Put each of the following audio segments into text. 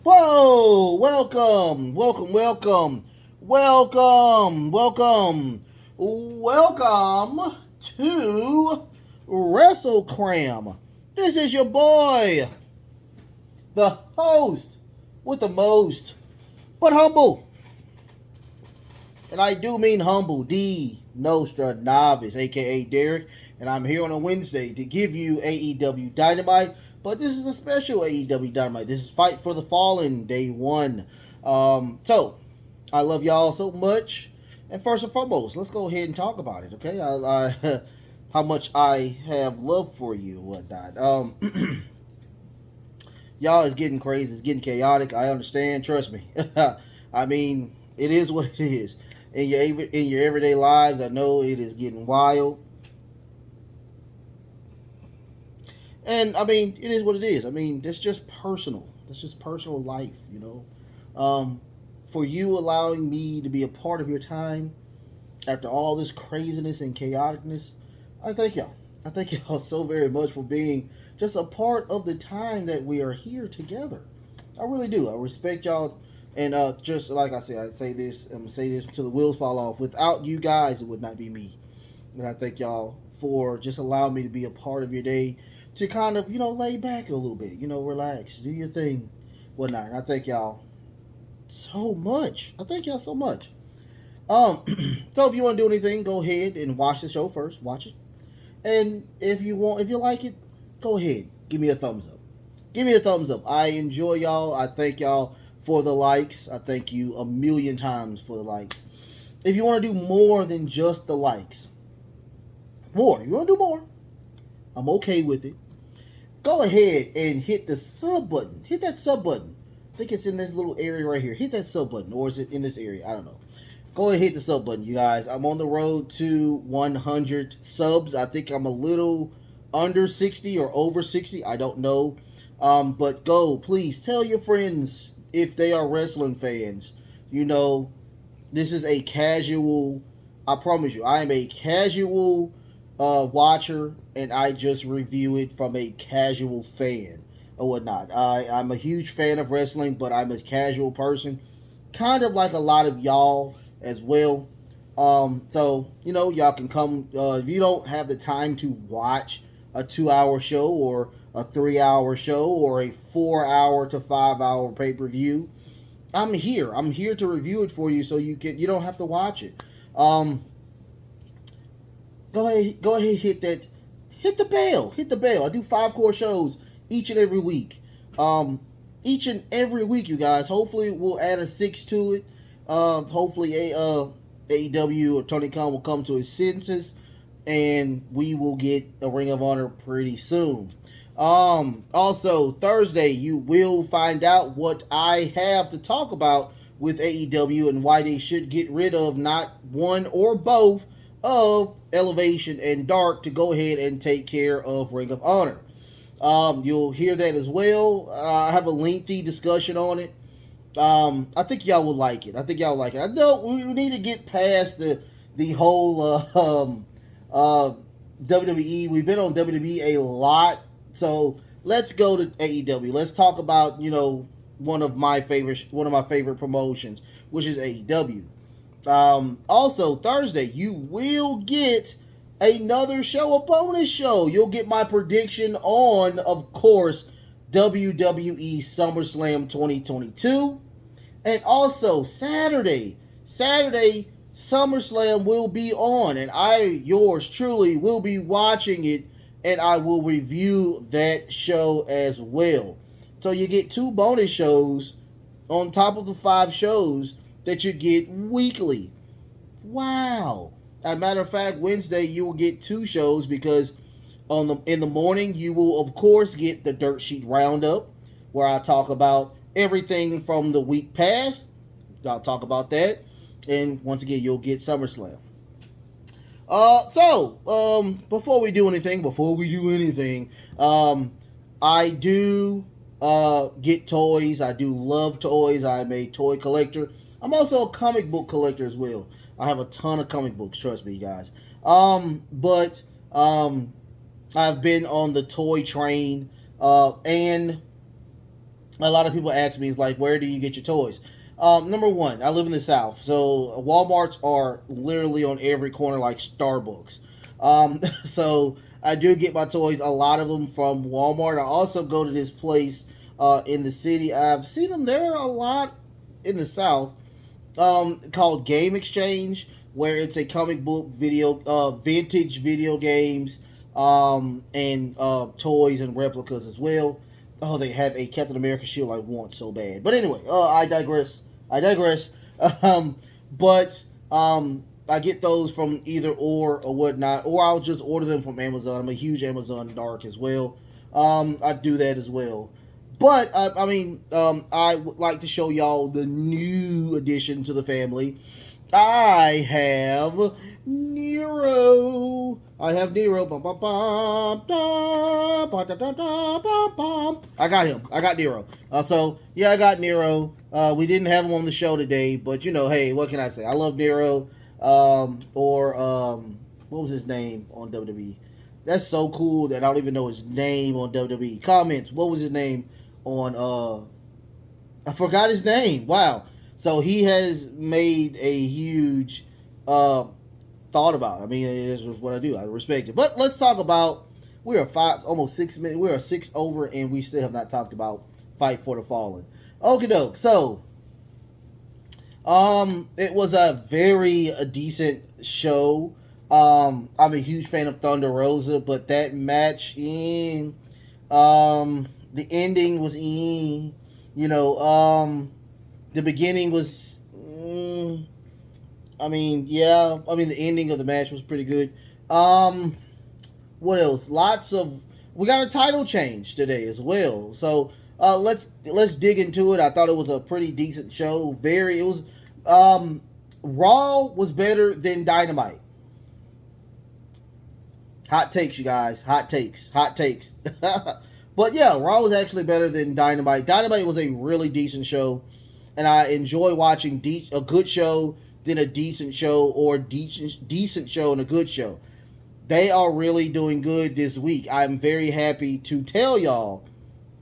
Whoa! Welcome to WrestleCram. This is your boy, the host with the most, but humble. And I do mean humble, D Nostra Novice, aka Derek. And I'm here on a Wednesday to give you AEW Dynamite. But this is a special AEW Dynamite. This is Fight for the Fallen, day one. So, I love y'all so much. And first and foremost, let's go ahead and talk about it, okay? How much I have love for you and whatnot. Y'all is getting crazy. It's getting chaotic. I understand. Trust me. I mean, it is what it is. In your everyday lives, I know it is getting wild. And I mean, it is what it is. I mean, that's just personal. That's just personal life, you know. For you allowing me to be a part of your time after all this craziness and chaoticness, I thank y'all. I thank y'all so very much for being just a part of the time that we are here together. I really do. I respect y'all. And just like I said, I'm gonna say this until the wheels fall off. Without you guys, it would not be me. And I thank y'all for just allowing me to be a part of your day, to kind of, lay back a little bit, relax, do your thing, whatnot. And I thank y'all so much. I thank y'all so much. Um, so if you want to do anything, go ahead and watch the show first. Watch it. And if you like it, go ahead. Give me a thumbs up. Give me a thumbs up. I enjoy y'all. I thank y'all for the likes. I thank you a million times for the likes. If you want to do more than just the likes, more, you want to do more, I'm okay with it. Go ahead and hit the sub button. Hit that sub button. I think it's in this little area right here. Hit that sub button. Or is it in this area? I don't know. Go ahead and hit the sub button, you guys. I'm on the road to 100 subs. I think I'm a little under 60 or over 60. I don't know. But go, please, tell your friends if they are wrestling fans. This is a casual, I promise you, I am a casual watcher, and I just review it from a casual fan or whatnot. I'm a huge fan of wrestling, but I'm a casual person, kind of like a lot of y'all as well. So y'all can come if you don't have the time to watch a 2 hour show or a 3 hour show or a 4 hour to 5 hour pay per view. I'm here. I'm here to review it for you, so you don't have to watch it. Go ahead, hit the bell, I do 5 core shows each and every week. Each and every week, you guys. Hopefully, we'll add a 6 to it. Hopefully, AEW or Tony Khan will come to his senses, and we will get a Ring of Honor pretty soon. Also, Thursday, you will find out what I have to talk about with AEW and why they should get rid of not one or both of Elevation and Dark to go ahead and take care of Ring of Honor. You'll hear that as well. I have a lengthy discussion on it. I think y'all will like it. I know we need to get past the whole WWE. We've been on WWE a lot, so let's go to AEW. Let's talk about one of my favorite promotions, which is AEW. Also, Thursday, you will get another show, a bonus show. You'll get my prediction on, of course, WWE SummerSlam 2022. And also, Saturday, SummerSlam will be on. And yours truly, will be watching it. And I will review that show as well. So you get 2 bonus shows on top of the 5 shows that you get weekly. Wow. As a matter of fact, Wednesday you will get 2 shows because in the morning you will of course get the Dirt Sheet Roundup, where I talk about everything from the week past. I'll talk about that. And once again, you'll get SummerSlam. Before we do anything, I do get toys. I do love toys. I'm a toy collector. I'm also a comic book collector as well. I have a ton of comic books, trust me, guys. But I've been on the toy train, and A lot of people ask me, it's like, where do you get your toys? Number one, I live in the South, so Walmarts are literally on every corner like Starbucks. So I do get my toys, a lot of them from Walmart. I also go to this place in the city. I've seen them there a lot in the South, called Game Exchange, where it's a comic book video, vintage video games, and toys and replicas as well. Oh, they have a Captain America shield I want so bad. But anyway, I digress. I digress. Um, but I get those from either or whatnot, or I'll just order them from Amazon. I'm a huge Amazon dark as well. I do that as well. But I would like to show y'all the new addition to the family. I have Nero. I have Nero. I got him. I got Nero. So yeah, I got Nero. We didn't have him on the show today, but hey, what can I say? I love Nero. What was his name on WWE? That's so cool that I don't even know his name on WWE. Comments. What was his name on? I forgot his name. Wow. So he has made a huge thought about it. I mean, this is what I do. I respect it. But let's talk about. We are almost 6 minutes. We are 6 over, and we still have not talked about Fight for the Fallen. Okie doke. So, it was a very decent show. I'm a huge fan of Thunder Rosa, but that match the ending was the beginning was, the ending of the match was pretty good. What else? We got a title change today as well. So, let's dig into it. I thought it was a pretty decent show. Raw was better than Dynamite. Hot takes, you guys. Hot takes. But yeah, Raw was actually better than Dynamite. Dynamite was a really decent show, and I enjoy watching a good show, then a decent show, or decent show and a good show. They are really doing good this week. I'm very happy to tell y'all,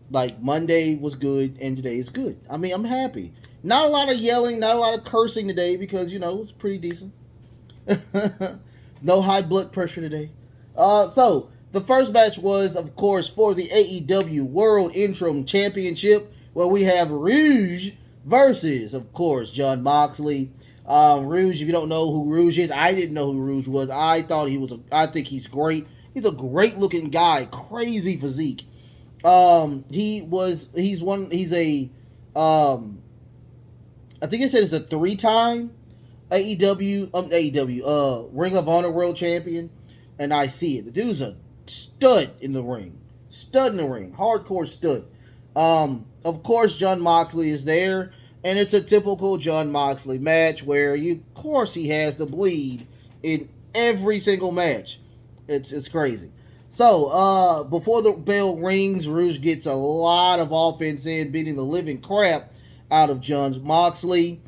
like, Monday was good and today is good. I mean, I'm happy. Not a lot of yelling, not a lot of cursing today because, it's pretty decent. No high blood pressure today. So, the first match was, of course, for the AEW World Interim Championship, where we have Rouge versus, of course, Jon Moxley. Rouge, if you don't know who Rouge is, I didn't know who Rouge was. I think he's great. He's a great looking guy, crazy physique. I think it says a 3-time Ring of Honor World Champion, and I see it. The dude's a stud in the ring. Hardcore stud. Of course, Jon Moxley is there, and it's a typical Jon Moxley match where, of course, he has the bleed in every single match. It's crazy. So, before the bell rings, Rouge gets a lot of offense in, beating the living crap out of Jon Moxley.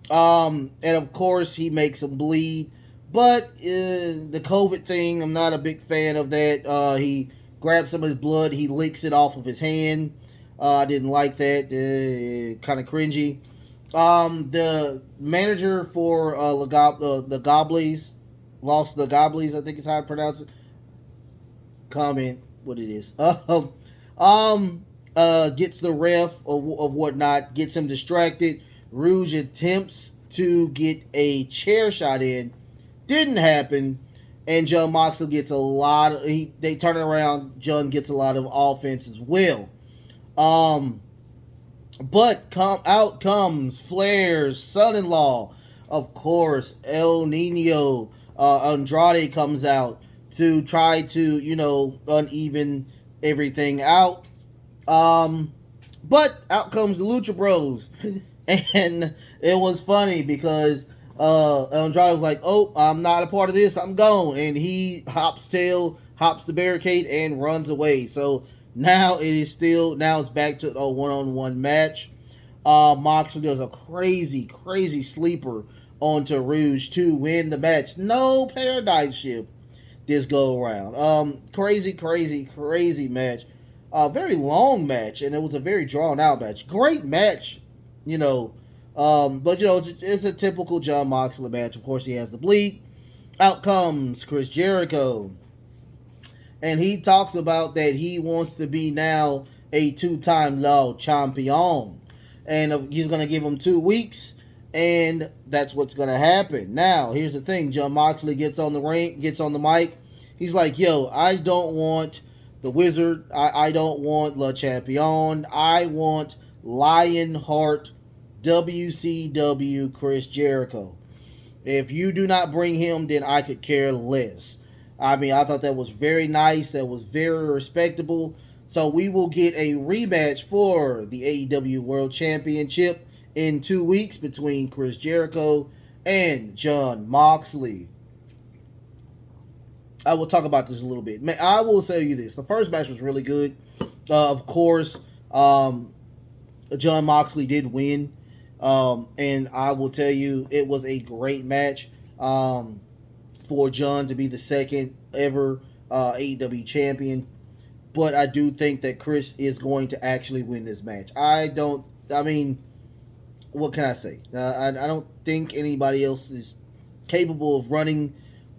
And of course, he makes him bleed. But the COVID thing, I'm not a big fan of that. He grabs some of his blood, he licks it off of his hand. I didn't like that. Kind of cringy. The manager for the Gobblies, Lost the Gobblies, I think is how I pronounce it. Comment what it is. Gets the ref of whatnot, gets him distracted. Rouge attempts to get a chair shot in. Didn't happen. And Jon Moxley gets a lot of, they turn it around. Jon gets a lot of offense as well. But out comes Flair's son-in-law. Of course, El Nino. Andrade comes out to try to, uneven everything out. But out comes the Lucha Bros. And it was funny because Andrade was like, "Oh, I'm not a part of this. I'm gone." And he hops the barricade, and runs away. So now it's back to a one-on-one match. Moxley does a crazy sleeper onto Rouge to win the match. No paradigm shift this go around. Crazy match. a very long match, and it was a very drawn out match. Great match, you know. But you know, it's a typical Jon Moxley match. Of course, he has the bleed. Out comes Chris Jericho, and he talks about that he wants to be now a two-time Law champion, and he's gonna give him 2 weeks, and that's what's gonna happen. Now, here's the thing: Jon Moxley gets on the mic. He's like, "Yo, I don't want the Wizard. I don't want Le Champion. I want Lionheart WCW Chris Jericho. If you do not bring him, then I could care less." I mean, I thought that was very nice. That was very respectable. So we will get a rematch for the AEW World Championship in 2 weeks between Chris Jericho and Jon Moxley. I will talk about this a little bit. I will tell you this. The first match was really good. Of course, Jon Moxley did win. And I will tell you, it was a great match for Jon to be the second ever AEW champion. But I do think that Chris is going to actually win this match. What can I say? I don't think anybody else is capable of running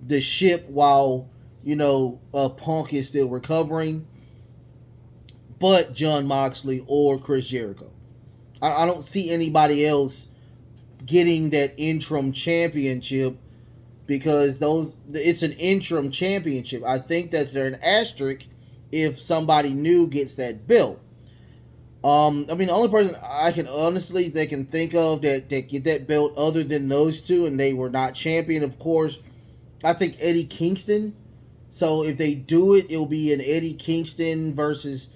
the ship while, Punk is still recovering. But Jon Moxley or Chris Jericho. I don't see anybody else getting that interim championship because it's an interim championship. I think that they're an asterisk if somebody new gets that belt. The only person they can think of that get that belt other than those two, and they were not champion, of course, I think Eddie Kingston. So if they do it, it'll be an Eddie Kingston versus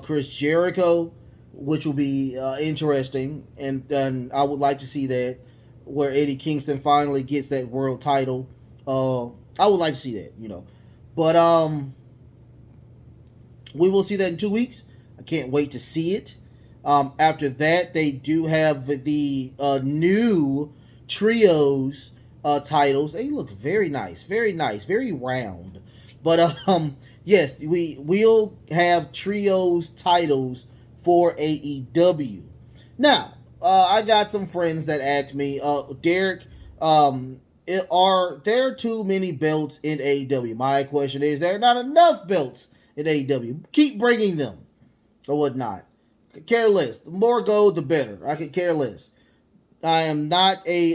Chris Jericho, which will be interesting, and I would like to see that, where Eddie Kingston finally gets that world title. I would like to see that, But we will see that in 2 weeks. I can't wait to see it. After that, they do have the new trios titles. They look very nice, very round. But yes, we will have trios titles for AEW. Now, I got some friends that asked me, Derek, are there too many belts in AEW? My question is, there are not enough belts in AEW. Keep bringing them, or whatnot. Could care less. The more gold, the better. I could care less. I am not a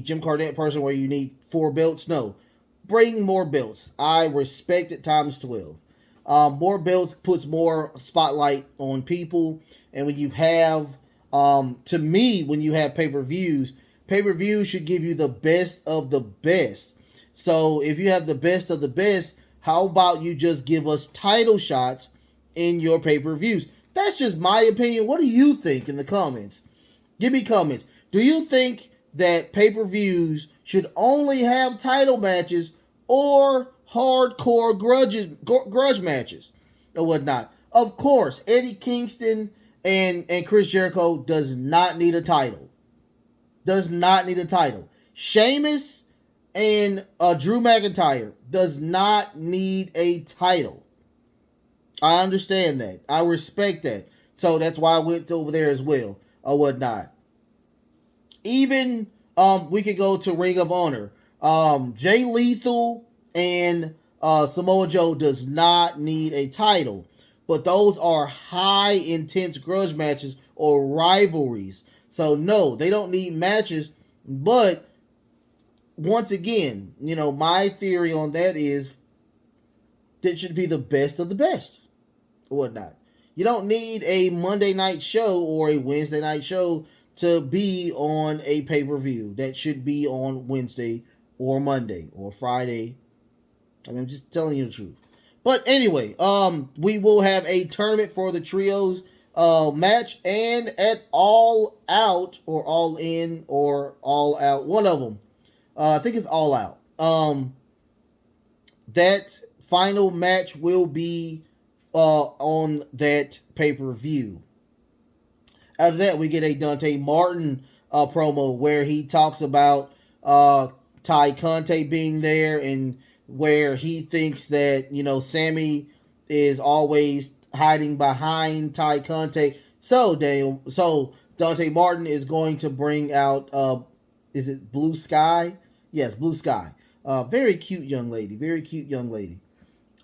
Jim Cornette person where you need 4 belts. No, bring more belts. I respect it times 12. More belts puts more spotlight on people, and when you have, to me, when you have pay-per-views should give you the best of the best. So if you have the best of the best, how about you just give us title shots in your pay-per-views? That's just my opinion. What do you think in the comments? Give me comments. Do you think that pay-per-views should only have title matches or hardcore grudge matches or whatnot? Of course, Eddie Kingston and Chris Jericho does not need a title. Does not need a title. Sheamus and Drew McIntyre does not need a title. I understand that. I respect that. So that's why I went over there as well or whatnot. Even we could go to Ring of Honor. Jay Lethal and Samoa Joe does not need a title. But those are high intense grudge matches or rivalries. So no, they don't need matches. But once again, my theory on that is that should be the best of the best or whatnot. You don't need a Monday night show or a Wednesday night show to be on a pay-per-view. That should be on Wednesday or Monday or Friday. I'm just telling you the truth. But anyway, we will have a tournament for the trios match, and at All Out or All In or All Out, one of them. I think it's All Out. That final match will be on that pay-per-view. After that, we get a Dante Martin promo where he talks about Ty Conte being there and where he thinks that, Sammy is always hiding behind Ty Conte. So Dante Martin is going to bring out, is it Blue Sky? Yes, Blue Sky. Very cute young lady. Very cute young lady.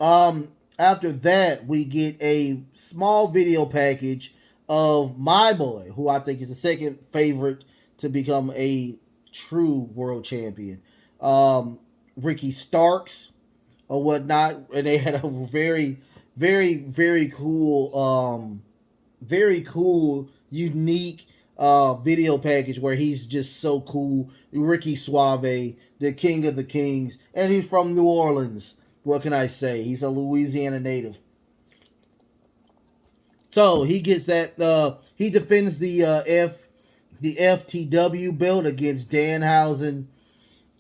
After that, we get a small video package of my boy, who I think is the second favorite to become a true world champion. Ricky Starks or whatnot, and they had a very, very, very cool, unique video package where he's just so cool. Ricky Suave, the king of the kings, and he's from New Orleans. What can I say? He's a Louisiana native. So he gets that. He defends the FTW belt against Danhausen.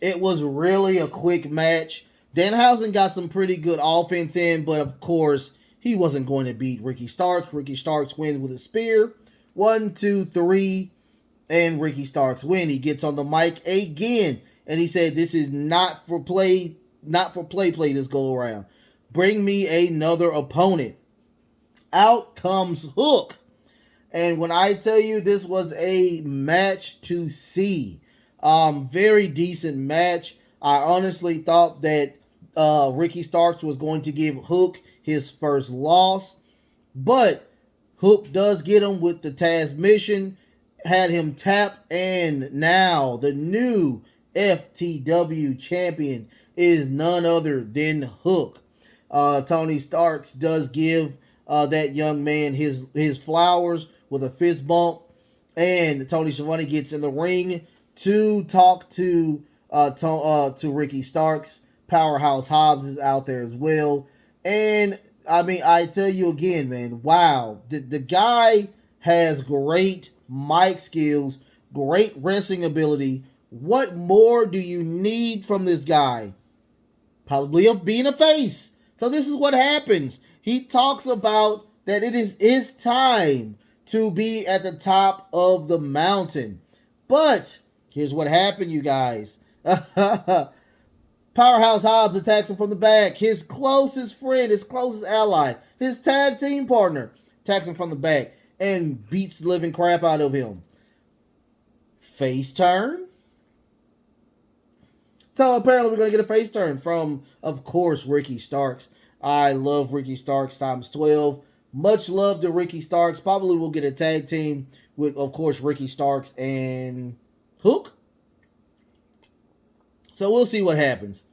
It was really a quick match. Danhausen got some pretty good offense in, but of course he wasn't going to beat Ricky Starks. Ricky Starks wins with a spear. 1, 2, 3, and Ricky Starks win. He gets on the mic again, and he said, "This is not for play this go around. Bring me another opponent." Out comes Hook. And when I tell you this was a match to see, very decent match. I honestly thought that Ricky Starks was going to give Hook his first loss, but Hook does get him with the transmission, had him tap, and now the new FTW champion is none other than Hook. Tony Starks does give that young man his flowers with a fist bump, and Tony Schiavone gets in the ring to talk to Ricky Starks. Powerhouse Hobbs is out there as well, and I mean, I tell you again, man, wow, the guy has great mic skills, great wrestling ability. What more do you need from this guy? Probably of being a face. So this is what happens. He talks about that it is his time to be at the top of the mountain. But here's what happened, you guys. Powerhouse Hobbs attacks him from the back. His closest friend, his closest ally, his tag team partner attacks him from the back and beats the living crap out of him. Face turn? So apparently we're going to get a face turn from, of course, Ricky Starks. I love Ricky Starks times 12. Much love to Ricky Starks. Probably will get a tag team with, of course, Ricky Starks and Hook. So we'll see what happens.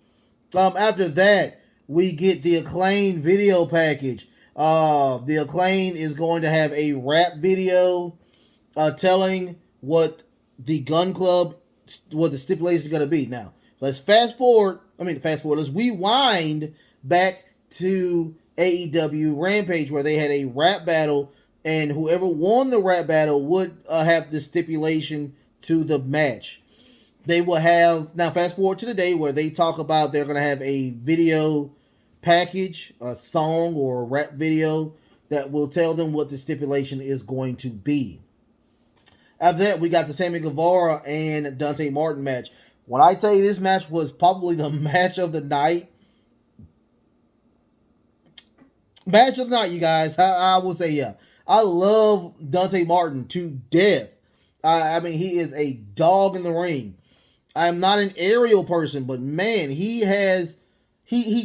After that, we get the Acclaim video package. The Acclaim is going to have a rap video telling what the Gun Club, what the stipulations are going to be. Now, let's fast forward. Let's rewind back to AEW Rampage, where they had a rap battle, and whoever won the rap battle would have the stipulation to the match. They will have, now fast forward to the day where they talk about they're going to have a video package, a song or a rap video that will tell them what the stipulation is going to be. After that, we got the Sammy Guevara and Dante Martin match. When I tell you this match was probably the match of the night, you guys, I will say, yeah. I love Dante Martin to death. I mean, he is a dog in the ring. I'm not an aerial person, but man, he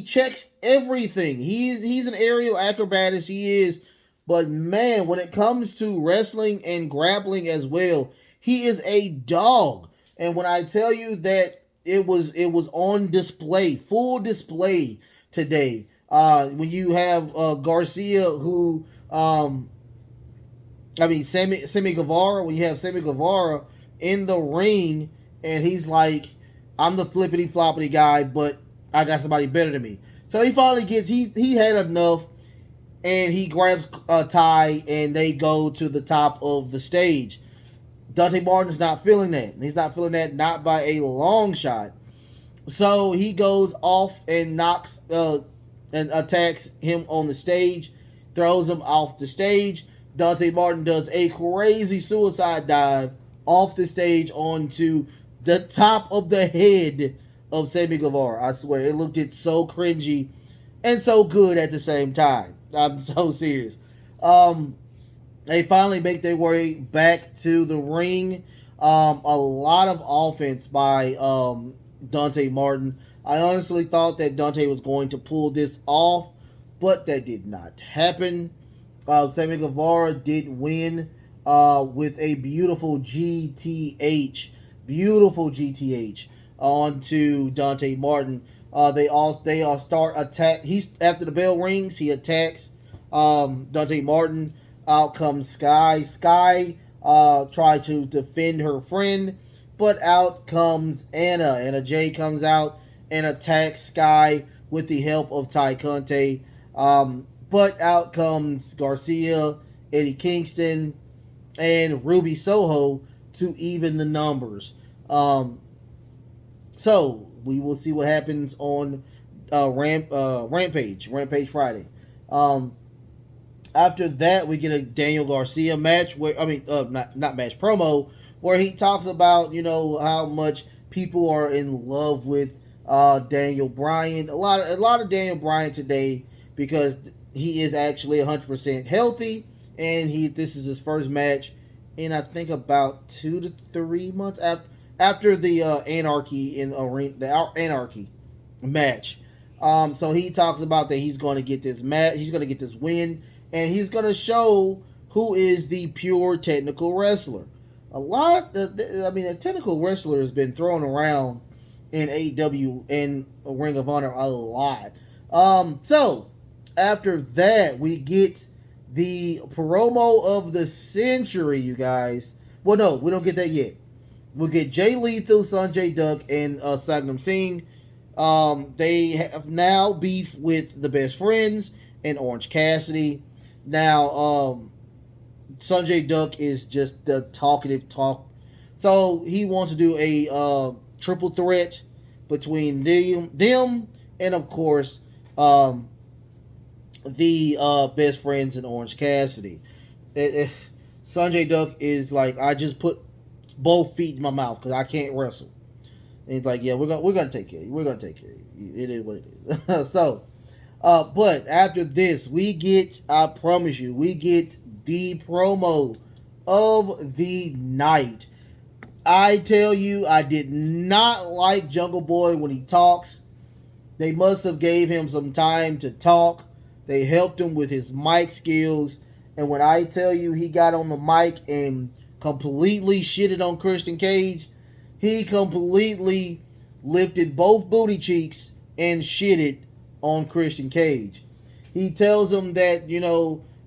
checks everything. He's an aerial acrobat as he is, but man, when it comes to wrestling and grappling as well, he is a dog. And when I tell you that it was on display, full display today, when you have Garcia, who Sammy Guevara, when you have Sammy Guevara in the ring, and he's like, I'm the flippity floppity guy, but I got somebody better than me. So he finally gets, he had enough, and he grabs Ty, and they go to the top of the stage. Dante Martin's not feeling that. He's not feeling that, not by a long shot. So he goes off and knocks and attacks him on the stage, throws him off the stage. Dante Martin does a crazy suicide dive off the stage onto the top of the head of Sammy Guevara. I swear, it looked it so cringy and so good at the same time. I'm so serious. Um, they finally make their way back to the ring. A lot of offense by Dante Martin. I honestly thought that Dante was going to pull this off, but that did not happen. Sammy Guevara did win with a beautiful GTH onto Dante Martin. They all start attack. He's after the bell rings. He attacks Dante Martin. Out comes Sky. Sky tried to defend her friend, but out comes Anna. Anna Jay comes out and attacks Sky with the help of Ty Conte. But out comes Garcia, Eddie Kingston, and Ruby Soho to even the numbers. So we will see what happens on Rampage Friday. After that, we get a Daniel Garcia match where not match promo where he talks about how much people are in love with Daniel Bryan. A lot of Daniel Bryan today because he is actually 100% healthy and this is his first match in I think about 2 to 3 months after the Anarchy in the Anarchy match. So he talks about that he's going to get this match, he's going to get this win, and he's going to show who is the pure technical wrestler. A technical wrestler has been thrown around in AEW and Ring of Honor a lot. So after that, we get the promo of the century, you guys. Well, no, we don't get that yet. We'll get Jay Lethal, Sanjay Dutt, and Satnam Singh. They have now beef with the Best Friends and Orange Cassidy. Now, Sanjay Dutt is just the talkative talk. So he wants to do a triple threat between them and, of course, the Best Friends and Orange Cassidy. Sanjay Dutt is like, I just put both feet in my mouth because I can't wrestle. And he's like, yeah, we're gonna take care of you. We're gonna take care of you. It is what it is. So, but after this, I promise you, we get the promo of the night. I tell you, I did not like Jungle Boy when he talks. They must have gave him some time to talk. They helped him with his mic skills. And when I tell you he got on the mic and completely shitted on Christian Cage, he completely lifted both booty cheeks and shitted on Christian Cage. He tells him that,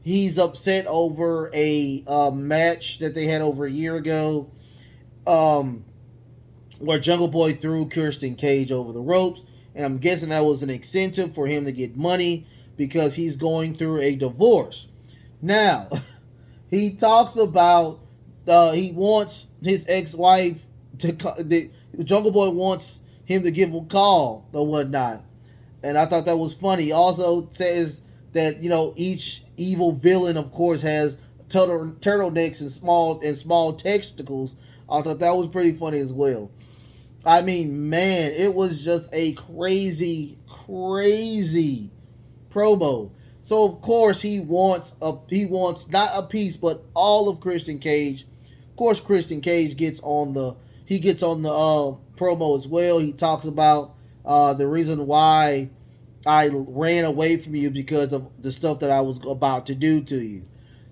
he's upset over a match that they had over a year ago where Jungle Boy threw Christian Cage over the ropes. And I'm guessing that was an incentive for him to get money because he's going through a divorce. Now, he talks about he wants his ex-wife Jungle Boy wants him to give him a call or whatnot. And I thought that was funny. He also says that, each evil villain, of course, has turtlenecks and small testicles. I thought that was pretty funny as well. I mean, man, it was just a crazy promo. So of course he wants not a piece but all of Christian Cage. Of course, Christian Cage gets on the promo as well. He talks about the reason why I ran away from you because of the stuff that I was about to do to you.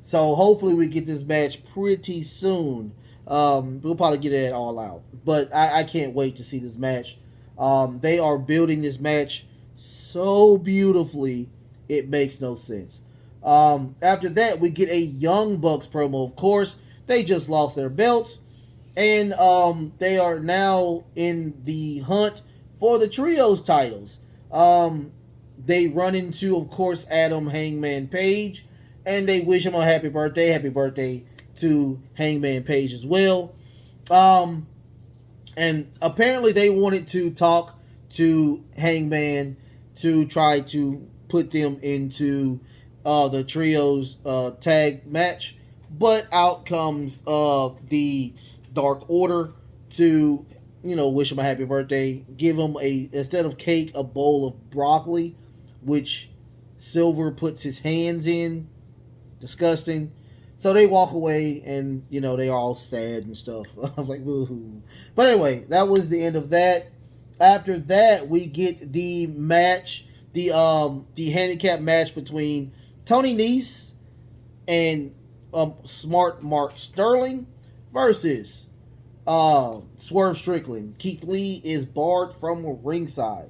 So hopefully we get this match pretty soon. We'll probably get it all out, but I can't wait to see this match. They are building this match so beautifully, it makes no sense. After that, we get a Young Bucks promo. Of course, they just lost their belts, and they are now in the hunt for the trios titles. They run into, of course, Adam Hangman Page, and they wish him a happy birthday. Happy birthday to Hangman Page as well. And apparently they wanted to talk to Hangman to try to put them into the trios tag match, but out comes the Dark Order to wish him a happy birthday. Give him instead of cake, a bowl of broccoli, which Silver puts his hands in. Disgusting. So they walk away, and they are all sad and stuff. I'm like, woohoo. But anyway, that was the end of that. After that, we get the match, the handicap match between Tony Nese and Smart Mark Sterling versus Swerve Strickland. Keith Lee is barred from ringside.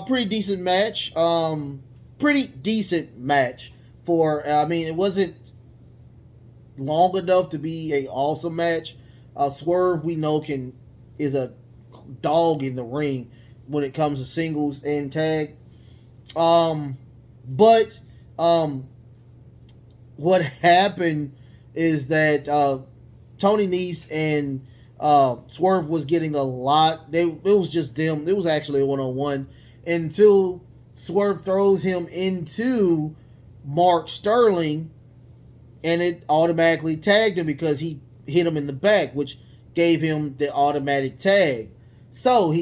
Pretty decent match. It wasn't long enough to be a awesome match. Swerve, we know, is a dog in the ring when it comes to singles and tag. But what happened is that Tony Nese and Swerve was getting a lot. It was just them. It was actually a one-on-one until Swerve throws him into Mark Sterling, and it automatically tagged him because he hit him in the back, which gave him the automatic tag. So he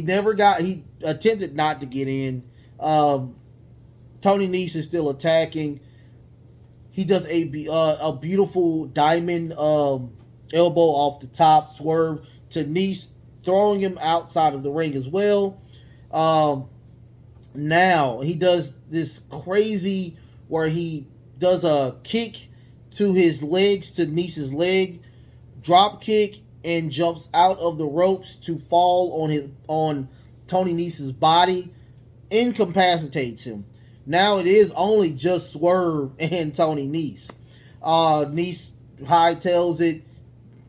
attempted not to get in. Tony Nese is still attacking. He does a beautiful diamond elbow off the top, Swerve to Nese, throwing him outside of the ring as well. Now he does this crazy where he does a kick to his legs, to Nese's leg, drop kick, and jumps out of the ropes to fall on Tony Nese's body, incapacitates him. Now it is only just Swerve and Tony Nese. Nese hightails it,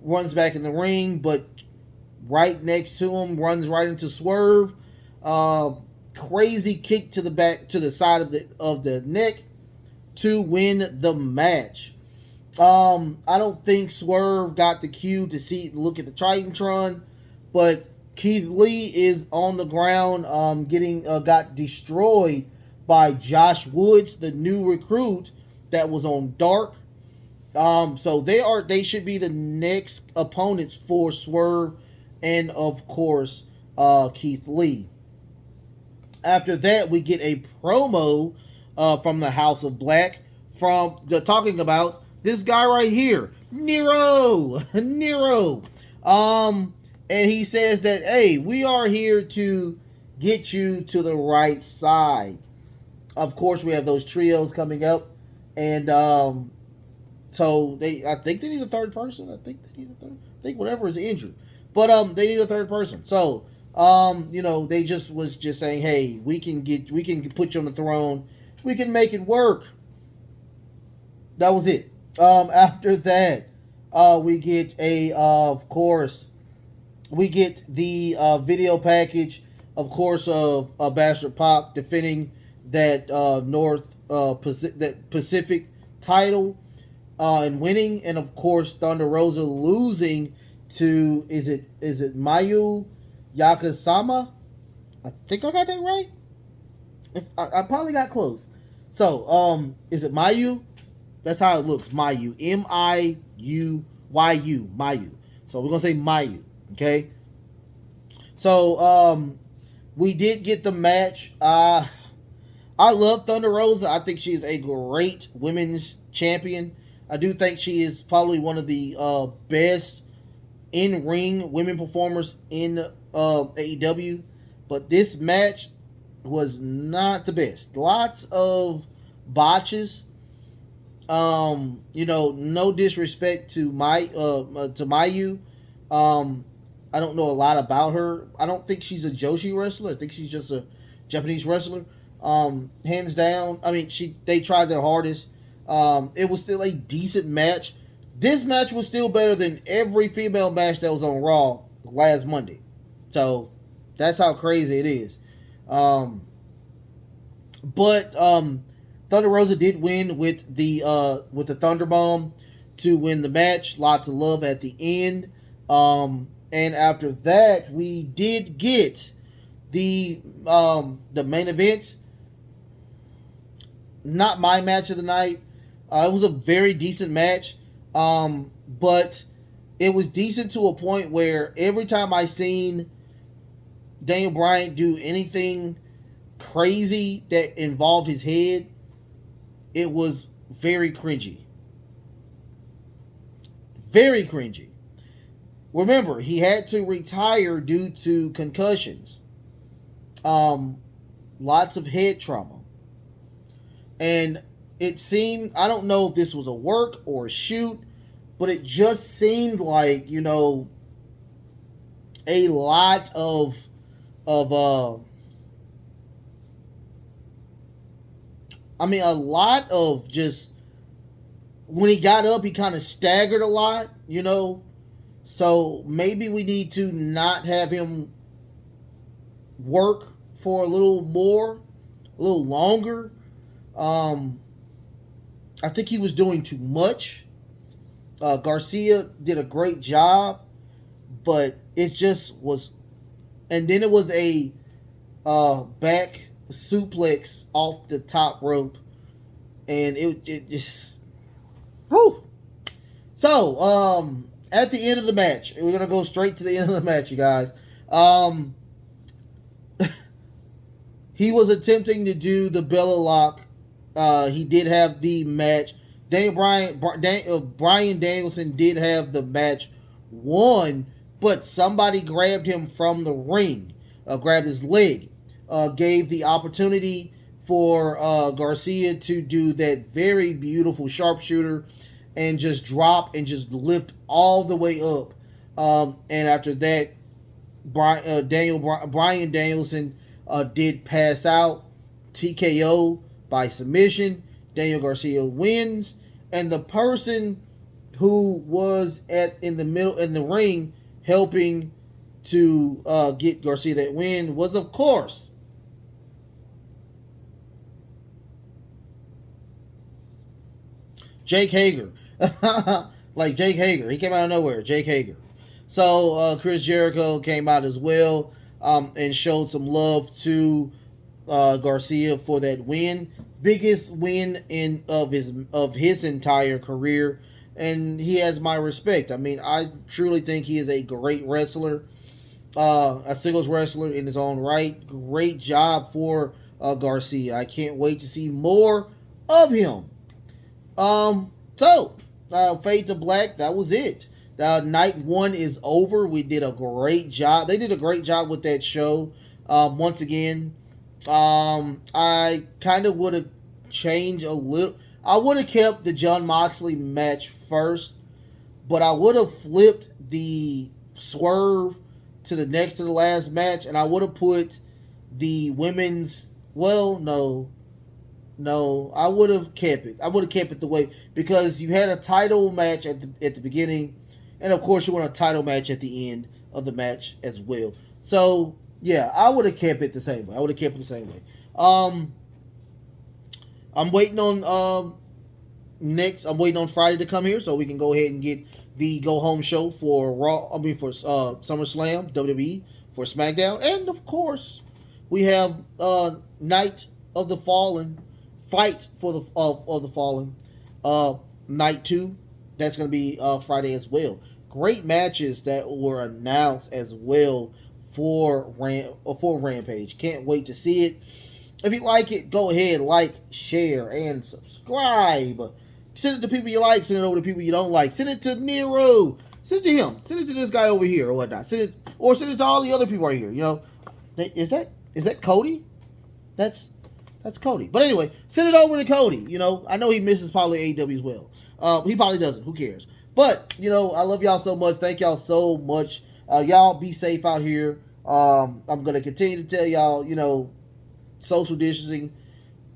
runs back in the ring, but right next to him, runs right into Swerve. Crazy kick to the back, to the side of the neck to win the match. I don't think Swerve got the cue to look at the Titantron, but Keith Lee is on the ground, got destroyed by Josh Woods, the new recruit that was on Dark. So they should be the next opponents for Swerve and of course Keith Lee. After that, we get a promo from the House of Black talking about this guy right here, Nero. And he says that, hey, we are here to get you to the right side. Of course, we have those trios coming up, and so I think they need a third person. I think whatever is injured, but they need a third person. So they was just saying, hey, we can put you on the throne. We can make it work. That was it. After that, we get the video package, of course, of Bastard Pac defending that Pacific title and winning, and of course Thunder Rosa losing to is it Mayu Yakasama? I think I got that right. I probably got close. So is it Mayu? That's how it looks. Mayu, Miuyu, Mayu. So we're gonna say Mayu. Okay. So we did get the match. I love Thunder Rosa. I think she is a great women's champion. I do think she is probably one of the best in-ring women performers in AEW. But this match was not the best. Lots of botches. No disrespect to Mayu. I don't know a lot about her. I don't think she's a Joshi wrestler. I think she's just a Japanese wrestler. Hands down. I mean, they tried their hardest. It was still a decent match. This match was still better than every female match that was on Raw last Monday. So that's how crazy it is. But Thunder Rosa did win with the Thunderbomb to win the match. Lots of love at the end. And after that, we did get the main event. Not my match of the night. It was a very decent match. But it was decent to a point where every time I seen Daniel Bryan do anything crazy that involved his head, it was very cringy. Very cringy. Remember, he had to retire due to concussions. Lots of head trauma. And it seemed, I don't know if this was a work or a shoot, but it just seemed like, a lot of a lot of just, when he got up, he kind of staggered a lot, So maybe we need to not have him work for a little more, a little longer. I think he was doing too much. Garcia did a great job, but it just was. And then it was a back suplex off the top rope, and it just. Whew. So, at the end of the match, we're gonna go straight to the end of the match, you guys. He was attempting to do the Bella Lock. He did have the match. Brian Danielson did have the match won, but somebody grabbed him from the ring, grabbed his leg, gave the opportunity for Garcia to do that very beautiful sharpshooter and just drop and just lift all the way up. And after that, Brian Danielson did pass out, TKO by submission. Daniel Garcia wins, and the person who was in the ring helping to get Garcia that win was, of course, Jake Hager. Like Jake Hager, he came out of nowhere. Jake Hager. So Chris Jericho came out as well, and showed some love to Garcia for that win. Biggest win of his entire career, and he has my respect. I mean, I truly think he is a great wrestler, a singles wrestler in his own right. Great job for Garcia. I can't wait to see more of him. So Fade to Black, that was it. Night 1 is over. We did a great job. They did a great job with that show. Once again, I kind of would have changed a little. I would have kept the Jon Moxley match first, but I would have flipped the swerve to the next to the last match, and I would have put the women's. Well, no, I would have kept it. I would have kept it the way, because you had a title match at the beginning, and of course you want a title match at the end of the match as well. So yeah, I would have kept it the same way. I'm waiting on I'm waiting on Friday to come here so we can go ahead and get the go home show for for SummerSlam, WWE, for SmackDown, and of course we have Night of the Fallen, Fight for the of the Fallen, Night 2. That's going to be Friday as well. Great matches that were announced as well for Rampage. Can't wait to see it. If you like it, go ahead, like, share, and subscribe. Send it to people you like. Send it over to people you don't like. Send it to Nero. Send it to him. Send it to this guy over here or whatnot. Send it to all the other people right here. Is that Cody? That's Cody. But anyway, send it over to Cody. I know he misses probably AEW as well. He probably doesn't. Who cares? But I love y'all so much. Thank y'all so much. Y'all be safe out here. I'm gonna continue to tell y'all, social distancing,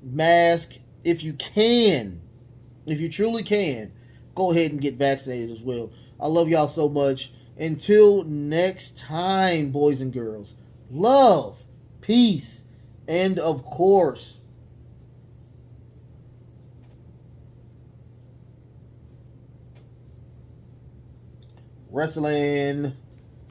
mask. If you truly can, go ahead and get vaccinated as well. I love y'all so much. Until next time, boys and girls, love, peace, and of course, wrestling.